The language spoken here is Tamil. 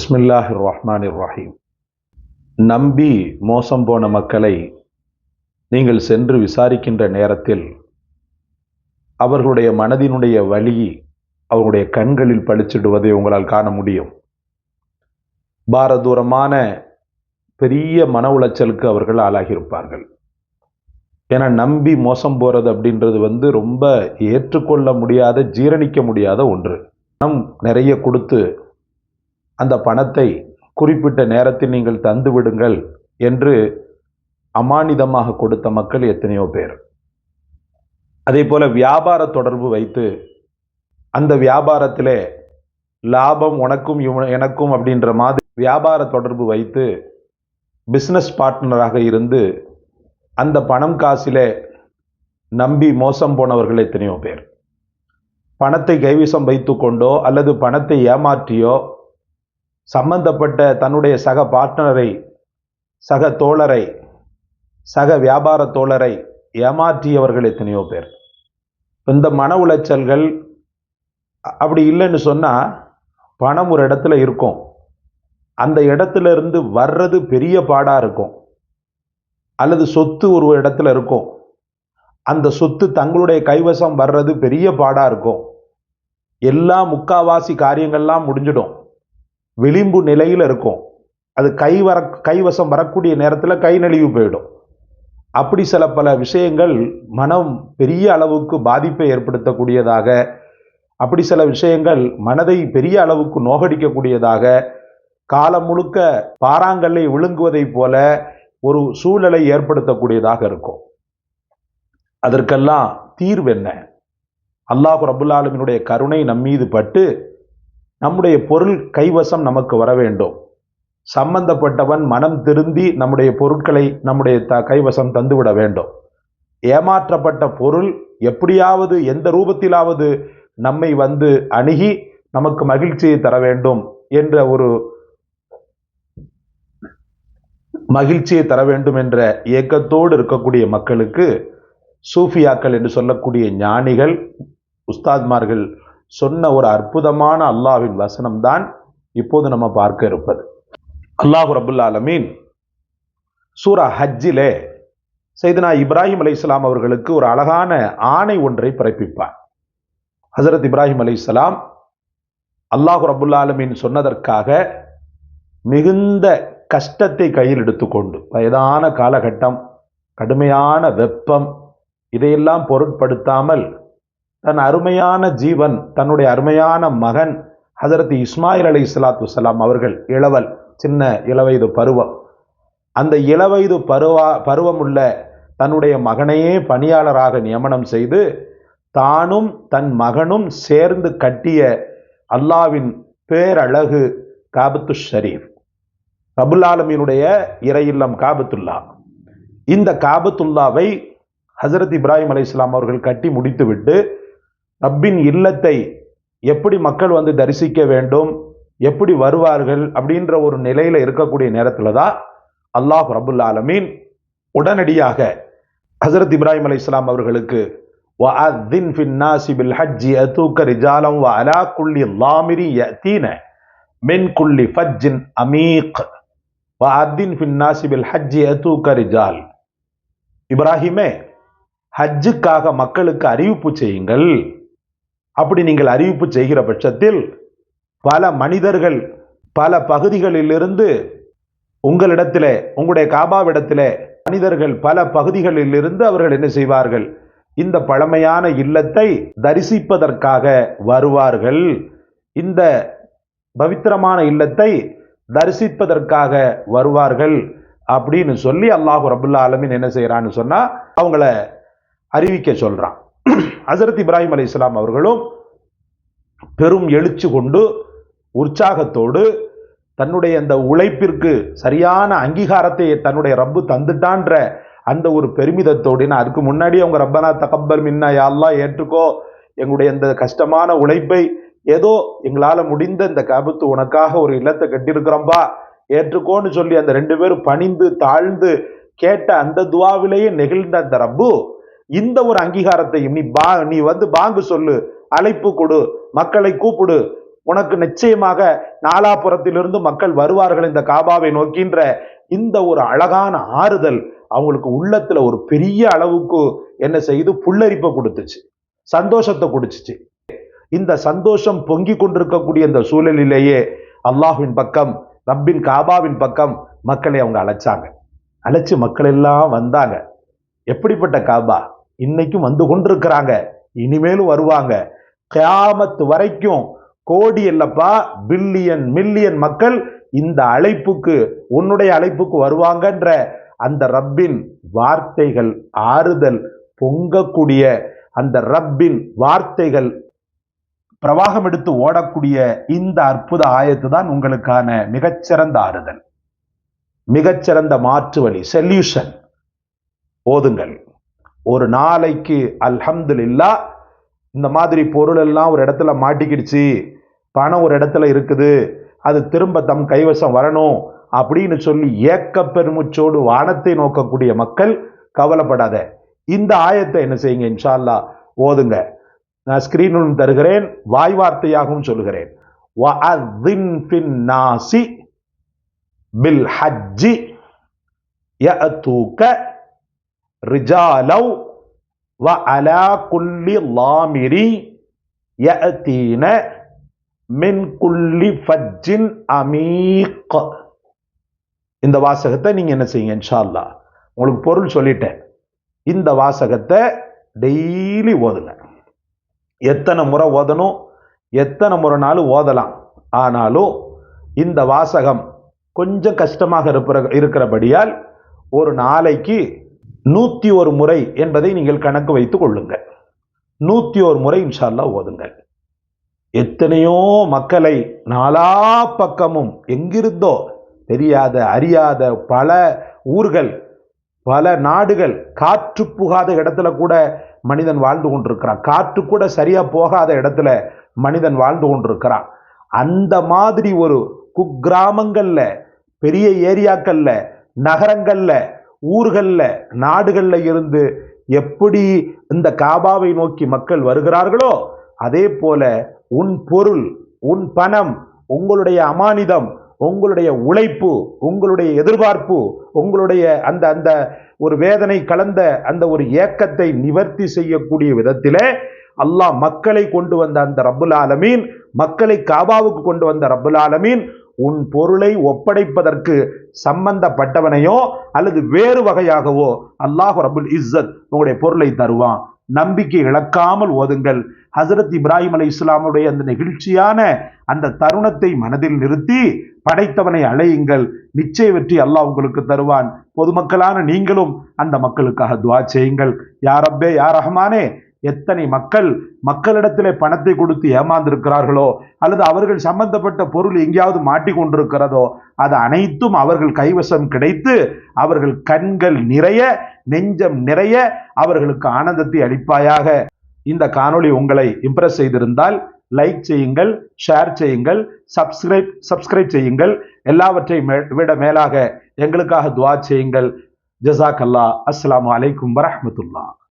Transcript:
பிஸ்மில்லாஹிர் ரஹ்மானிர் ரஹீம். நம்பி மோசம் போன மக்களை நீங்கள் சென்று விசாரிக்கின்ற நேரத்தில் அவர்களுடைய மனதினுடைய வலி அவர்களுடைய கண்களில் பளிச்சிடுவதை உங்களால் காண முடியும். பாரதூரமான பெரிய மன உளைச்சலுக்கு அவர்கள் ஆளாகியிருப்பார்கள். ஏன்னா நம்பி மோசம் போகிறது அப்படின்றது ரொம்ப ஏற்றுக்கொள்ள முடியாத, ஜீரணிக்க முடியாத ஒன்று. பணம் நிறைய கொடுத்து அந்த பணத்தை குறிப்பிட்ட நேரத்தில் நீங்கள் தந்து விடுங்கள் என்று அமானிதமாக கொடுத்த மக்கள் எத்தனையோ பேர். அதே போல வியாபார தொடர்பு வைத்து அந்த வியாபாரத்திலே லாபம் உனக்கும் எனக்கும் அப்படின்ற மாதிரி வியாபார தொடர்பு வைத்து பிஸ்னஸ் பார்ட்னராக இருந்து அந்த பணம் காசிலே நம்பி மோசம் போனவர்கள் எத்தனையோ பேர். பணத்தை கைவசம் வைத்து கொண்டோ அல்லது பணத்தை ஏமாற்றியோ சம்பந்தப்பட்ட தன்னுடைய சக பார்ட்னரை, சக தோழரை, சக வியாபார தோழரை ஏமாற்றியவர்கள் எத்தனையோ பேர். இந்த மன உளைச்சல்கள் அப்படி இல்லைன்னு சொன்னால் பணம் ஒரு இடத்துல இருக்கும், அந்த இடத்துல இருந்து வர்றது பெரிய பாடாக இருக்கும். அல்லது சொத்து ஒரு இடத்துல இருக்கும், அந்த சொத்து தங்களுடைய கைவசம் வர்றது பெரிய பாடாக இருக்கும். எல்லா முக்காவாசி காரியங்கள்லாம் முடிஞ்சிடும், விளிம்பு நிலையில் இருக்கும். அது கைவசம் வரக்கூடிய நேரத்தில் கை நழுவி போயிடும். அப்படி சில பல விஷயங்கள் மனம் பெரிய அளவுக்கு பாதிப்பை ஏற்படுத்தக்கூடியதாக, அப்படி சில விஷயங்கள் மனதை பெரிய அளவுக்கு நோகடிக்கக்கூடியதாக, காலம் முழுக்க பாறாங்கல்லை விழுங்குவதை போல ஒரு சூழலை ஏற்படுத்தக்கூடியதாக இருக்கும். அதற்கெல்லாம் தீர்வு என்ன? அல்லாஹ் ரப்புல் ஆலமீனுடைய கருணை நம்மீது பட்டு நம்முடைய பொருள் கைவசம் நமக்கு வர வேண்டும். சம்பந்தப்பட்டவன் மனம் திருந்தி நம்முடைய பொருட்களை நம்முடைய கைவசம் தந்துவிட வேண்டும். ஏமாற்றப்பட்ட பொருள் எப்படியாவது எந்த ரூபத்திலாவது நம்மை அணுகி நமக்கு மகிழ்ச்சியை தர வேண்டும் என்ற ஒரு மகிழ்ச்சியை தர வேண்டும் என்ற ஏக்கத்தோடு இருக்கக்கூடிய மக்களுக்கு சூஃபியாக்கள் என்று சொல்லக்கூடிய ஞானிகள், உஸ்தாத்மார்கள் சொன்ன ஒரு அற்புதமான அல்லாஹ்வின் வசனம் தான் இப்போது நம்ம பார்க்க இருப்பது. அல்லாஹ் ரப்புல் ஆலமீன் சூரா ஹஜ்ஜிலே சையதுனா இப்ராஹிம் அலைஹிஸ்ஸலாம் அவர்களுக்கு ஒரு அழகான ஆணை ஒன்றை பிறப்பிப்பார். ஹஜரத் இப்ராஹிம் அலைஹிஸ்ஸலாம் அல்லாஹ் ரப்புல் ஆலமீன் சொன்னதற்காக மிகுந்த கஷ்டத்தை கையில் எடுத்துக்கொண்டு, வயதான காலகட்டம், கடுமையான வெப்பம், இதையெல்லாம் பொருட்படுத்தாமல் தன் அருமையான ஜீவன், தன்னுடைய அருமையான மகன் ஹஜரத் இஸ்மாயில் அலைஹிஸ்ஸலாத்து வஸ்ஸலாம் அவர்கள் இளவல், சின்ன இளவயது பருவம், அந்த இளவயது பருவமுள்ள தன்னுடைய மகனையே பணியாளராக நியமனம் செய்து தானும் தன் மகனும் சேர்ந்து கட்டிய அல்லாவின் பேரழகு காபத்து ஷரீஃப், ரப்புல் ஆலமீனுடைய இறை இல்லம் காபத்துல்லா. இந்த காபத்துல்லாவை ஹஜரத் இப்ராஹிம் அலைஹிஸ்ஸலாம் அவர்கள் கட்டி முடித்துவிட்டு ரப்பின் இல்லத்தை எப்படி மக்கள் தரிசிக்க வேண்டும், எப்படி வருவார்கள் அப்படின்ற ஒரு நிலையில இருக்கக்கூடிய நேரத்தில் தான் அல்லாஹ் ரப்புல் ஆலமீன் உடனடியாக ஹஜரத் இப்ராஹிம் அலைஹிஸ்ஸலாம் அவர்களுக்கு வஅத்தின் ஃபின்னாஸி பில் ஹஜ்ஜி அதூக ரிஜாலம் வஅலா குல்லி லாமிரி யதீன மின் குல்லி ஃபஜ்ஜின் அமீக் வஅத்தின் ஃபின்னாஸி பில் ஹஜ்ஜி அதூக ரிஜால். இப்ராஹிமே, ஹஜ்ஜுக்காக மக்களுக்கு அறிவிப்பு செய்யுங்கள். அப்படி நீங்கள் அறிவிப்பு செய்கிற பட்சத்தில் பல மனிதர்கள் பல பகுதிகளிலிருந்து உங்களிடத்திலே, உங்களுடைய காபாவிடத்திலே மனிதர்கள் பல பகுதிகளிலிருந்து அவர்கள் என்ன செய்வார்கள்? இந்த பழமையான இல்லத்தை தரிசிப்பதற்காக வருவார்கள். இந்த பவித்திரமான இல்லத்தை தரிசிப்பதற்காக வருவார்கள் அப்படின்னு சொல்லி அல்லாஹ் ரப்புல் ஆலமீன் என்ன செய்யறான்னு சொன்னா அவங்கள அறிவிக்க சொல்றான். ஹஜரத் இப்ராஹிம் அலைஹிஸ்ஸலாம் அவர்களும் பெரும் எழுச்சி கொண்டு உற்சாகத்தோடு தன்னுடைய அந்த உழைப்பிற்கு சரியான அங்கீகாரத்தை தன்னுடைய ரப்பு தந்துட்டான்ற அந்த ஒரு பெருமிதத்தோடு, அதுக்கு முன்னாடி அவங்க ரப்பனா தகப்பல் மின்னா யா அல்லாஹ் ஏற்றுக்கோ, எங்களுடைய இந்த கஷ்டமான உழைப்பை ஏதோ எங்களால முடிந்த இந்த காபத்து உனக்காக ஒரு இல்லத்தை கட்டியிருக்கிறோம்பா ஏற்றுக்கோன்னு சொல்லி அந்த ரெண்டு பேரும் பணிந்து தாழ்ந்து கேட்ட அந்த துவாவிலேயே நெகிழ்ந்த அந்த ரப்பு இந்த ஒரு அங்கீகாரத்தையும் நீ பாங்கு சொல்லு, அழைப்பு கொடு, மக்களை கூப்பிடு, உனக்கு நிச்சயமாக நாலாபுறத்திலிருந்து மக்கள் வருவார்கள் இந்த காபாவை நோக்கின்ற இந்த ஒரு அழகான ஆறுதல் அவங்களுக்கு உள்ளத்துல ஒரு பெரிய அளவுக்கு என்ன செய்து புல்லரிப்பை கொடுத்துச்சு, சந்தோஷத்தை கொடுத்துச்சு. இந்த சந்தோஷம் பொங்கி கொண்டிருக்கக்கூடிய இந்த சூழலிலேயே அல்லாஹ்வின் பக்கம், ரப்பின் காபாவின் பக்கம் மக்களை அவங்க அழைச்சாங்க. அழைச்சு மக்கள் எல்லாம் வந்தாங்க. எப்படிப்பட்ட காபா, இன்னைக்கும் வந்து கொண்டிருக்கிறாங்க, இனிமேலும் வருவாங்க. கியாமத் வரைக்கும் கோடி இல்லப்பா, பில்லியன் மில்லியன் மக்கள் இந்த அழைப்புக்கு, உன்னுடைய அழைப்புக்கு வருவாங்கன்ற அந்த ரப்பின் வார்த்தைகள், ஆறுதல் பொங்கக்கூடிய அந்த ரப்பின் வார்த்தைகள் பிரவாகம் எடுத்து ஓடக்கூடிய இந்த அற்புத ஆயத்து தான் உங்களுக்கான மிகச்சிறந்த ஆறுதல், மிகச்சிறந்த மாற்று வழி, சொல்யூஷன். ஓதுங்கள். ஒரு நாளைக்கு அல்ஹம்துலில்லாஹ், இந்த மாதிரி பொருள் எல்லாம் ஒரு இடத்துல மாட்டிக்கிடுச்சு, பணம் ஒரு இடத்துல இருக்குது, அது திரும்ப தம் கைவசம் வரணும் அப்படின்னு சொல்லி ஏக்க பெருமுச்சோடு வானத்தை நோக்கக்கூடிய மக்கள் கவலைப்படாத, இந்த ஆயத்தை என்ன செய்யுங்க, இன்ஷா அல்லாஹ் ஓதுங்க. நான் ஸ்கிரீனும் தருகிறேன், வாய் வார்த்தையாகவும் சொல்லுகிறேன். வஅذின் ஃபின்னாஸி பில் ஹஜ்ஜி யஅதூக ரிஜாலவ் வஅலா குல்லி லாமிரி யஅதீன மின் குல்லி ஃபஜ்ஜின் அமீக். இந்த வாசகத்தை நீங்க என்ன செய்யுங்க, இன்ஷா அல்லாஹ் உங்களுக்கு பொருள் சொல்லிட்டேன். இந்த வாசகத்தை டெய்லி ஓதுங்க. எத்தனை முறை ஓதணும், எத்தனை முறைனாலும் ஓதலாம். ஆனாலும் இந்த வாசகம் கொஞ்சம் கஷ்டமாக இருக்கிறபடியால் ஒரு நாளைக்கு 101 முறை என்பதை நீங்கள் கணக்கு வைத்துக் கொள்ளுங்கள். 101 முறை இன்ஷா அல்லாஹ் ஓதுங்கள். எத்தனையோ மக்களை நாலா பக்கமும் எங்கிருந்தோ தெரியாத அறியாத பல ஊர்கள், பல நாடுகள், காற்று புகாத இடத்துல கூட மனிதன் வாழ்ந்து கொண்டிருக்கிறான், காற்று கூட சரியா போகாத இடத்துல மனிதன் வாழ்ந்து கொண்டிருக்கிறான். அந்த மாதிரி ஒரு குக்கிராமங்கள்ல, பெரிய ஏரியாக்கள்ல, நகரங்கள்ல, ஊர்கள்ல, நாடுகள்ல இருந்து எப்படி இந்த காபாவை நோக்கி மக்கள் வருகிறார்களோ, அதே போல உன் பொருள், உன் பணம், உங்களுடைய அமானிதம், உங்களுடைய உழைப்பு, உங்களுடைய எதிர்பார்ப்பு, உங்களுடைய அந்த அந்த ஒரு வேதனை கலந்த அந்த ஒரு ஏக்கத்தை நிவர்த்தி செய்யக்கூடிய விதத்திலே அல்லாஹ் மக்களை கொண்டு வந்த அந்த ரப்புல் ஆலமீன், மக்களை காபாவுக்கு கொண்டு வந்த ரப்புல் ஆலமீன் உன் பொருளை ஒப்படைப்பதற்கு சம்பந்தப்பட்டவனையோ அல்லது வேறு வகையாகவோ அல்லாஹ் ரப்புல் இஸ்ஸத் உங்களுடைய பொருளை தருவான். நம்பிக்கை இழக்காமல் ஓதுங்கள். ஹசரத் இப்ராஹிம் அலைஹிஸ்ஸலாமுடைய அந்த நெகிழ்ச்சியான அந்த தருணத்தை மனதில் நிறுத்தி படைத்தவனை அழையுங்கள். நிச்சய வெற்றி அல்லாஹ் உங்களுக்கு தருவான். பொதுமக்களான நீங்களும் அந்த மக்களுக்காக துஆ செய்யுங்கள். யா ரப்பே யா ரஹ்மானே, எத்தனை மக்களிடத்திலே பணத்தை கொடுத்து ஏமாந்திருக்கிறார்களோ அல்லது அவர்கள் சம்பந்தப்பட்ட பொருள் எங்கேயாவது மாட்டிக்கொண்டிருக்கிறதோ, அது அனைத்தும் அவர்கள் கைவசம் கிடைத்து அவர்கள் கண்கள் நிறைய, நெஞ்சம் நிறைய அவர்களுக்கு ஆனந்தத்தை அளிப்பாயாக. இந்த காணொளி உங்களை இம்ப்ரெஸ் செய்திருந்தால் லைக் செய்யுங்கள், ஷேர் செய்யுங்கள், சப்ஸ்கிரைப் செய்யுங்கள். எல்லாவற்றையும் விட மேலாக எங்களுக்காக துஆ செய்யுங்கள். ஜஸாக்கல்லாஹ். அஸ்ஸலாமு அலைக்கும் வரஹ்மத்துல்லாஹ்.